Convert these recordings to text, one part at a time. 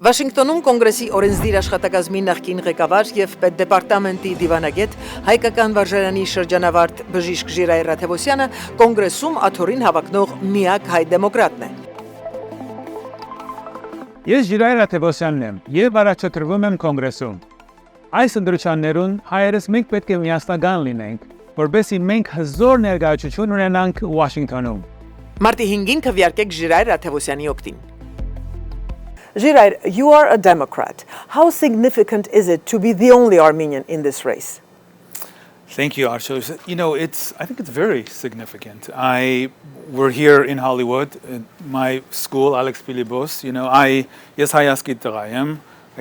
Վաշինգտոնում կոնգրեսի օրենսդիր աշխատակազմի նախկին ղեկավար եւ պետդեպարտամենտի դիվանագետ հայկական վարժարանի շրջանավարտ բժիշկ Ժիրայր Ratevosyan-ը կոնգրեսում աթոռին հավակնող միակ հայ դեմոկրատն է։ Ես Jirair Ratevosianն եմ եւ առաջադրվում եմ կոնգրեսում։ Այս ընդրություններուն հայերս մենք պետք է միասնական լինենք, որովհետեւ մենք հզոր ներկայացություն ունենանք Վաշինգտոնում։ Մարտի 5-ին քվեարկեք Ժիրայր Ratevosyan-ի օգտին։ Jirair, you are a Democrat. How significant is it to be the only Armenian in this race? Thank you, Arshil. I think it's very significant. We're here in Hollywood, my school, Alex Pilibos. I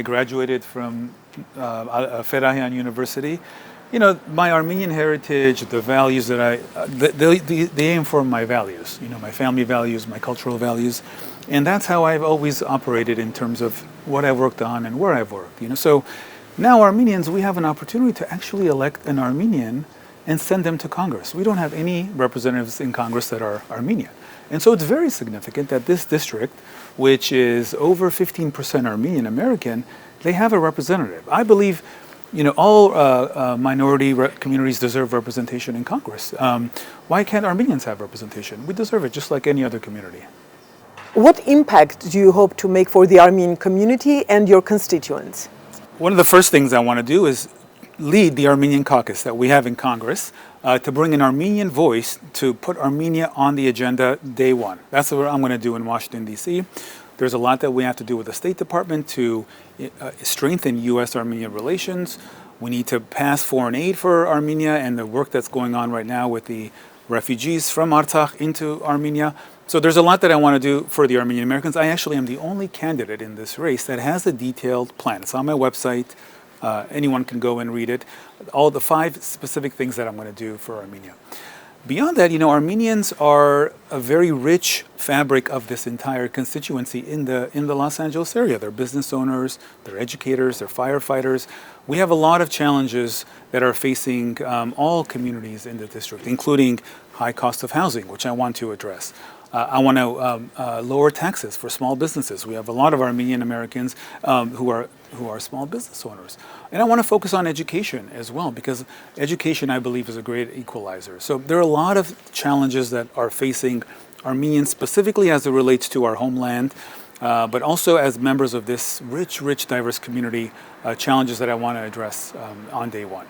graduated from Ferahian University. My Armenian heritage, the values that they inform my values. My family values, my cultural values. And that's how I've always operated in terms of what I've worked on and where I've worked. So now Armenians, we have an opportunity to actually elect an Armenian and send them to Congress. We don't have any representatives in Congress that are Armenian. And so it's very significant that this district, which is over 15% Armenian American, they have a representative. I believe all minority communities deserve representation in Congress. Why can't Armenians have representation? We deserve it just like any other community. What impact do you hope to make for the Armenian community and your constituents? One of the first things I want to do is lead the Armenian caucus that we have in Congress to bring an Armenian voice to put Armenia on the agenda day one. That's what I'm going to do in Washington, D.C. There's a lot that we have to do with the State Department to strengthen U.S.-Armenian relations. We need to pass foreign aid for Armenia and the work that's going on right now with the refugees from Artsakh into Armenia. So there's a lot that I want to do for the Armenian Americans. I actually am the only candidate in this race that has a detailed plan. It's on my website. Anyone can go and read it. All the 5 specific things that I'm going to do for Armenia. Beyond that, Armenians are a very rich fabric of this entire constituency in the Los Angeles area. They're business owners, they're educators, they're firefighters. We have a lot of challenges that are facing all communities in the district, including high cost of housing, which I want to address. I want to lower taxes for small businesses. We have a lot of Armenian Americans who are small business owners. And I want to focus on education as well, because education, I believe, is a great equalizer. So there are a lot of challenges that are facing Armenians, specifically as it relates to our homeland, but also as members of this rich, diverse community, challenges that I want to address on day one.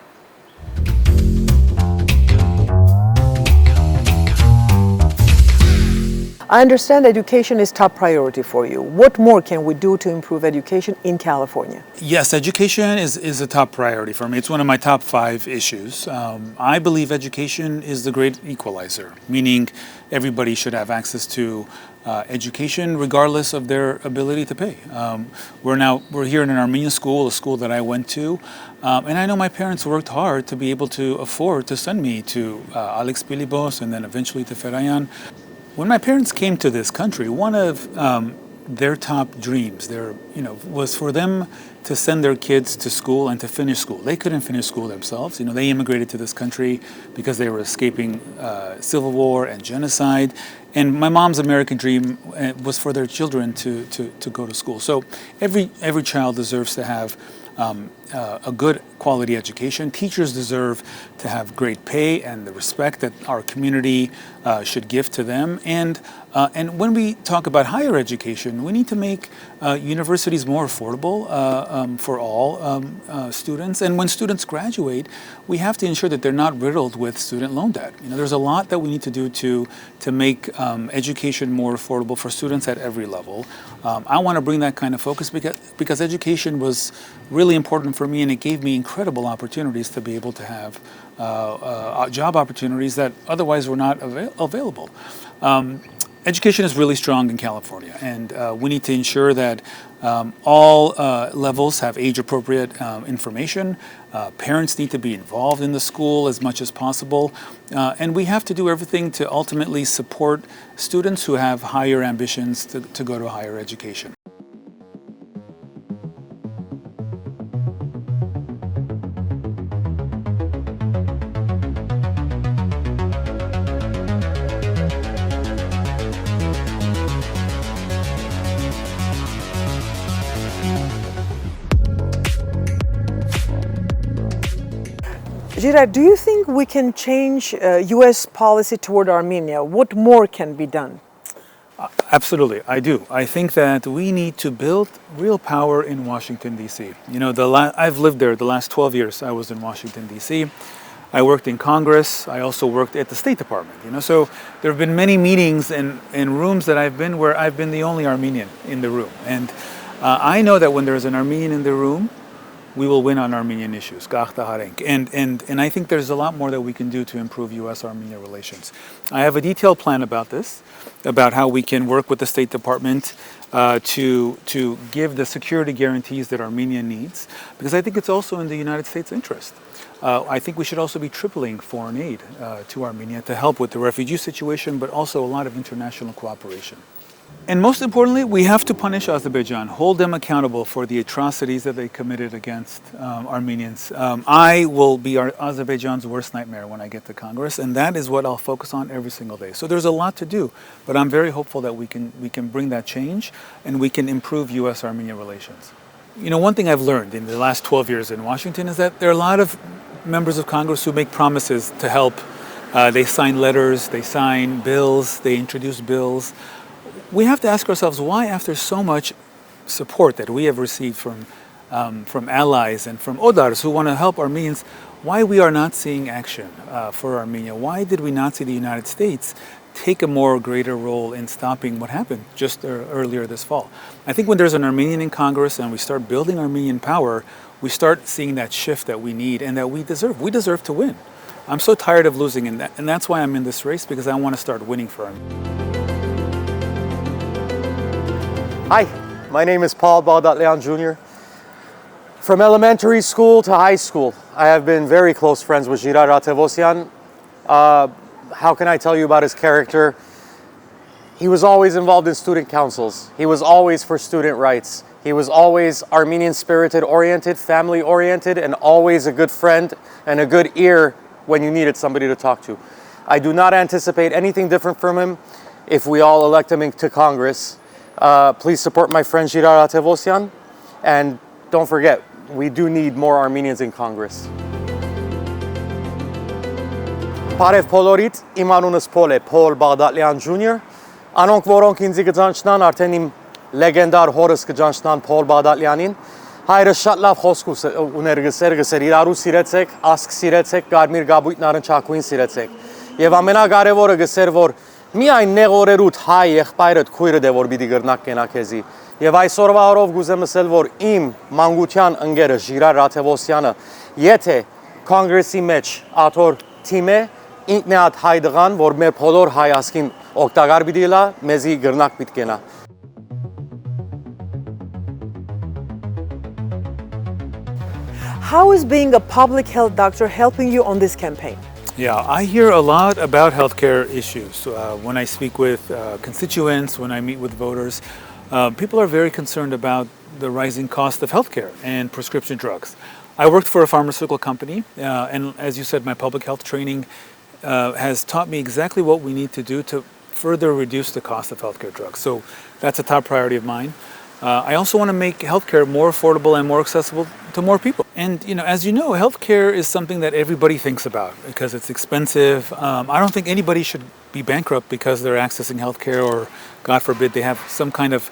I understand education is top priority for you. What more can we do to improve education in California? Yes, education is a top priority for me. It's one of my top 5 issues. I believe education is the great equalizer, meaning everybody should have access to education regardless of their ability to pay. We're here in an Armenian school, a school that I went to, and I know my parents worked hard to be able to afford to send me to Alex Pilibos and then eventually to Ferahian. When my parents came to this country, one of their top dreams, was for them to send their kids to school and to finish school. They couldn't finish school themselves. They immigrated to this country because they were escaping civil war and genocide. And my mom's American dream was for their children to go to school. So every child deserves to have a good quality education. Teachers deserve to have great pay and the respect that our community should give to them. And when we talk about higher education, we need to make universities more affordable for all students. And when students graduate, we have to ensure that they're not riddled with student loan debt. There's a lot that we need to do to make education more affordable for students at every level. I want to bring that kind of focus because education was really important for me, and it gave me incredible opportunities to be able to have job opportunities that otherwise were not available. Education is really strong in California, and we need to ensure that all levels have age-appropriate information. Parents need to be involved in the school as much as possible, and we have to do everything to ultimately support students who have higher ambitions to go to higher education. Jirair, do you think we can change U.S. policy toward Armenia? What more can be done? Absolutely, I do. I think that we need to build real power in Washington, D.C. You know, I've lived there the last 12 years. I was in Washington, D.C. I worked in Congress. I also worked at the State Department. You know, so there have been many meetings in rooms that I've been where I've been the only Armenian in the room. And I know that when there's an Armenian in the room, we will win on Armenian issues. And I think there's a lot more that we can do to improve U.S.-Armenia relations. I have a detailed plan about this, about how we can work with the State Department to give the security guarantees that Armenia needs, because I think it's also in the United States' interest. I think we should also be tripling foreign aid to Armenia to help with the refugee situation, but also a lot of international cooperation. And most importantly, we have to punish Azerbaijan, hold them accountable for the atrocities that they committed against Armenians. I will be Azerbaijan's worst nightmare when I get to Congress, and that is what I'll focus on every single day. So there's a lot to do, but I'm very hopeful that we can bring that change and we can improve U.S.-Armenia relations. You know, one thing I've learned in the last 12 years in Washington is that there are a lot of members of Congress who make promises to help. They sign letters, they sign bills, they introduce bills. We have to ask ourselves why, after so much support that we have received from allies and from Odars who want to help Armenians, why we are not seeing action for Armenia. Why did we not see the United States take a more greater role in stopping what happened just earlier this fall? I think when there's an Armenian in Congress and we start building Armenian power, we start seeing that shift that we need and that we deserve. We deserve to win. I'm so tired of losing, and that's why I'm in this race, because I want to start winning for Armenia. Hi, my name is Paul Baldatlian Jr. From elementary school to high school, I have been very close friends with Jirair Ratevosian. How can I tell you about his character? He was always involved in student councils. He was always for student rights. He was always Armenian-spirited oriented, family-oriented, and always a good friend and a good ear when you needed somebody to talk to. I do not anticipate anything different from him if we all elect him to Congress. Please support my friend Jirair Ratevosian, and don't forget, we do need more Armenians in Congress. Parev Polorit, իմ անունս Փոլ է, Փոլ Բաղդատլյան Jr. Անոնք, որոնք ինձ կճանչնան, արդեն իմ լեգենդար հորս կճանչնան Փոլ Բաղդատլյանին։ Հայրը շատ լավ խոսք ուներ գսեր իրարու սիրեցեք, ասկ սիրեցեք, կարմիր գաբույտն առնչակույն սիրեցեք։ Եվ ամենակարևորը գսեր, որ միայն նեղորերուտ հայ եղբայրդ քույրդ է, որ պիտի գրնակ կենա քեզի։ Եվ այսօրվա օրով գուզեմ ասել, որ իմ մանկության ընկերը Jirair Ratevosyan-ը, եթե կոնգրեսի մեջ աթոր թիմ է, ինքն է այդ հայ դղան, որ մեր բոլոր հայ ասկին օգտակար պիտի լա, մեզի գրնակ պիտի կենա։ How is being a public health doctor helping you on this campaign? Yeah, I hear a lot about healthcare issues. When I speak with constituents, when I meet with voters, people are very concerned about the rising cost of healthcare and prescription drugs. I worked for a pharmaceutical company, and as you said, my public health training has taught me exactly what we need to do to further reduce the cost of healthcare drugs. So that's a top priority of mine. I also want to make healthcare more affordable and more accessible to more people. And as you know, healthcare is something that everybody thinks about because it's expensive. I don't think anybody should be bankrupt because they're accessing healthcare, or God forbid they have some kind of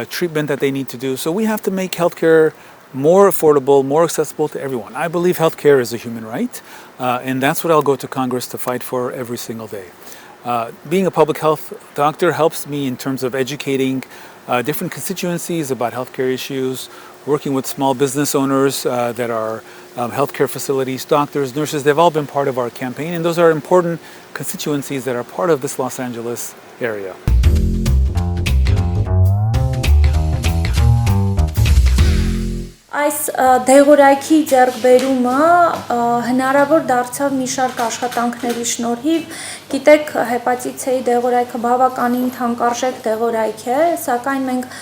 treatment that they need to do. So we have to make healthcare more affordable, more accessible to everyone. I believe healthcare is a human right, and that's what I'll go to Congress to fight for every single day. Being a public health doctor helps me in terms of educating different constituencies about healthcare issues, working with small business owners that are healthcare facilities, doctors, nurses. They've all been part of our campaign, and those are important constituencies that are part of this Los Angeles area. Այս դեղորայքի ձեռքբերումը հնարավոր դարձավ մի շարք աշխատանքների շնորհիվ։ Գիտեք, հեպատիտ C-ի դեղորայքը բավականին թանկարժեք դեղորայք է, սակայն մենք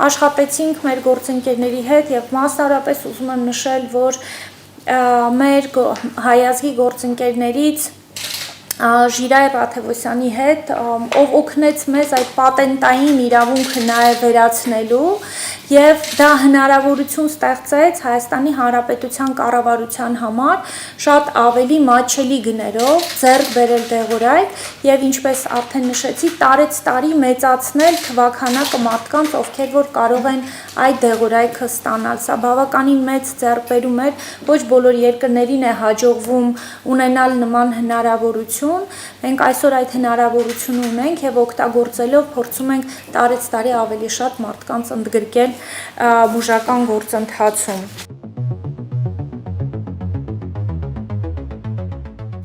աշխատեցինք մեր գործընկերների հետ եւ մասնավորապես ուզում եմ նշել, որ մեր հայազգի գործընկերներից Ժիրայր Ռաթևոսյանի հետ, ով օգնեց մեզ այդ պատենտային իրավունքը նաև վերացնելու եւ դա հնարավորություն ստեղծեց Հայաստանի Հանրապետության կառավարության համար շատ ավելի մատչելի գներով ձեռք բերել դեղորայք եւ ինչպես արդեն նշեցի, տարեց տարի մեծացնել թվաքանակը մարդկանց, ովքեր որ կարող են այդ դեղորայքը ստանալ։ Սա բավականին մեծ ձեռքբերում էր, ոչ բոլոր երկրներին է հաջողվում ունենալ նման հնարավորություն։ Մենք այսօր այդ հնարավորությունը ունենք եւ օգտագործելով փորձում ենք տարեց տարի ավելի շատ մարդկանց ընդգրկել բուժական գործընթացում։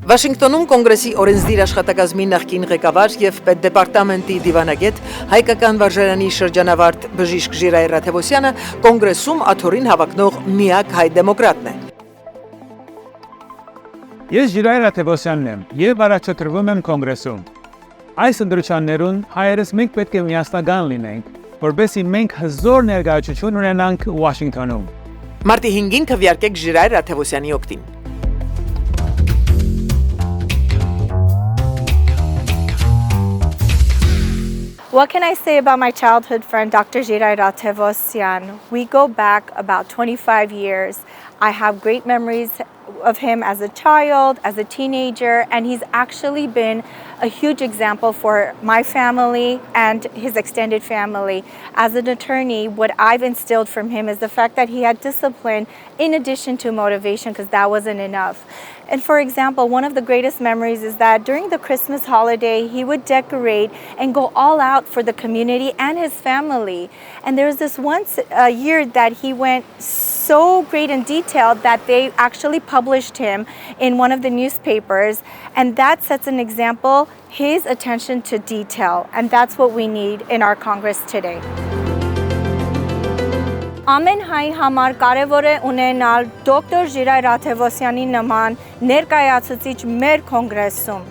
Վաշինգտոնում կոնգրեսի օրենսդիր աշխատակազմի նախկին ղեկավար եւ պետդեպարտամենտի դիվանագետ հայկական վարժարանի շրջանավարտ բժիշկ Ժիրայր Ռաթևոսյանը կոնգրեսում աթոռին հավակնող միակ հայ դեմոկրատն է։ Ես Jirair Ratevosianն եմ եւ առաջադրվում եմ կոնգրեսում։ Այս ընդրություններուն հայերս մենք պետք է միասնական լինենք, որբեսի մենք հզոր ներկայացություն ունենանք Վաշինգտոնում։ Մարտի 5-ին քվեարկեք Ժիրայր Ռաթևոսյանի օգտին։ What can I say about my childhood friend, Dr. Jirair Ratevosian? We go back about 25 years. I have great memories of him as a child, as a teenager, and he's actually been a huge example for my family and his extended family. As an attorney, what I've instilled from him is the fact that he had discipline in addition to motivation, because that wasn't enough. And for example, one of the greatest memories is that during the Christmas holiday, he would decorate and go all out for the community and his family. And there was this once a year that he went so great in detail that they actually published him in one of the newspapers. And that sets an example, his attention to detail. And that's what we need in our Congress today. Ամեն հայ համար կարևոր է ունենալ դոկտոր Ժիրայր Ռաթևոսյանի նման ներկայացուցիչ մեր կոնգրեսում։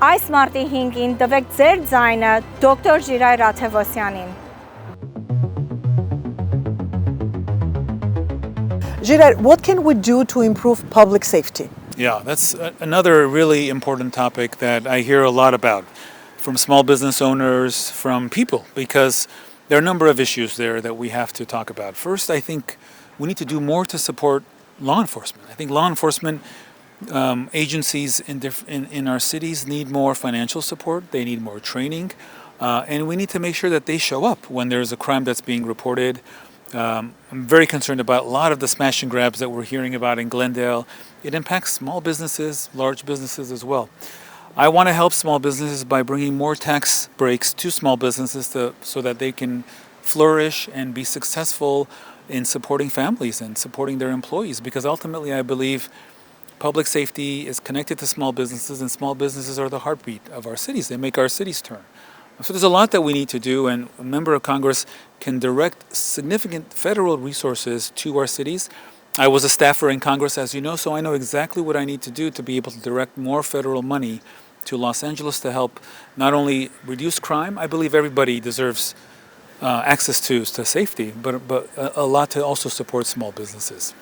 Այս մարտի 5-ին տվեք ձեր ձայնը դոկտոր Ժիրայր Ռաթևոսյանին։ Jirair, what can we do to improve public safety? Yeah, that's another really important topic that I hear a lot about from small business owners, from people, because there are a number of issues there that we have to talk about. First, I think we need to do more to support law enforcement. I think law enforcement agencies in our cities need more financial support. They need more training. And we need to make sure that they show up when there's a crime that's being reported. I'm very concerned about a lot of the smash and grabs that we're hearing about in Glendale. It impacts small businesses, large businesses as well. I want to help small businesses by bringing more tax breaks to small businesses so that they can flourish and be successful in supporting families and supporting their employees. Because ultimately, I believe public safety is connected to small businesses, and small businesses are the heartbeat of our cities. They make our cities turn. So there's a lot that we need to do, and a member of Congress can direct significant federal resources to our cities. I was a staffer in Congress, as you know, so I know exactly what I need to do to be able to direct more federal money to Los Angeles to help not only reduce crime. I believe everybody deserves access to safety, but a lot to also support small businesses.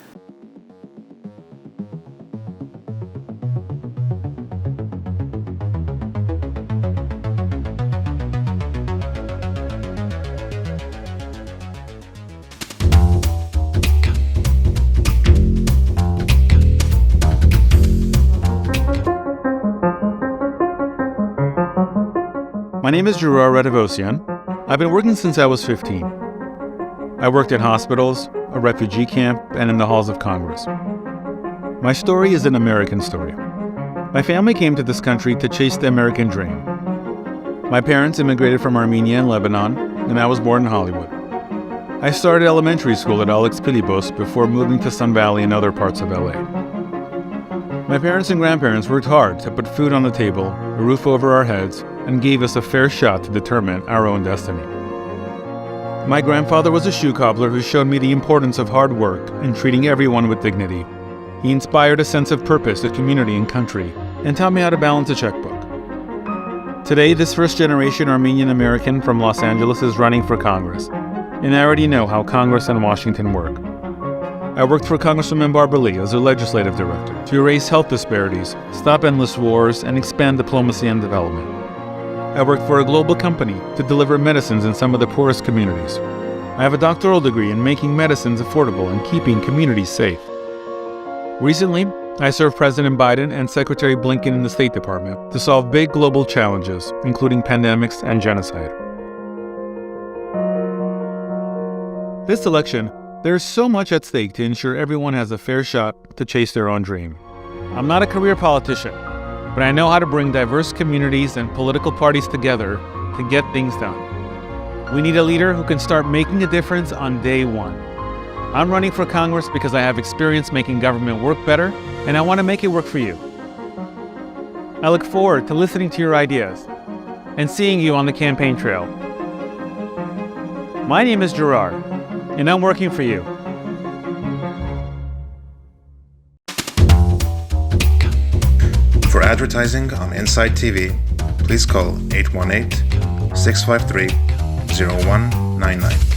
My name is Jirair Ratevosian. I've been working since I was 15. I worked in hospitals, a refugee camp, and in the halls of Congress. My story is an American story. My family came to this country to chase the American dream. My parents immigrated from Armenia and Lebanon, and I was born in Hollywood. I started elementary school at Alex Pilibos before moving to Sun Valley and other parts of LA. My parents and grandparents worked hard to put food on the table, a roof over our heads, and gave us a fair shot to determine our own destiny. My grandfather was a shoe cobbler who showed me the importance of hard work and treating everyone with dignity. He inspired a sense of purpose to community and country, and taught me how to balance a checkbook. Today, this first-generation Armenian American from Los Angeles is running for Congress, and I already know how Congress and Washington work. I worked for Congresswoman Barbara Lee as a legislative director to erase health disparities, stop endless wars, and expand diplomacy and development. I worked for a global company to deliver medicines in some of the poorest communities. I have a doctoral degree in making medicines affordable and keeping communities safe. Recently, I served President Biden and Secretary Blinken in the State Department to solve big global challenges, including pandemics and genocide. This election, there's so much at stake to ensure everyone has a fair shot to chase their own dream. I'm not a career politician, but I know how to bring diverse communities and political parties together to get things done. We need a leader who can start making a difference on day one. I'm running for Congress because I have experience making government work better, and I want to make it work for you. I look forward to listening to your ideas and seeing you on the campaign trail. My name is Jirair, and I'm working for you. For advertising on Insight TV, please call 818-653-0199.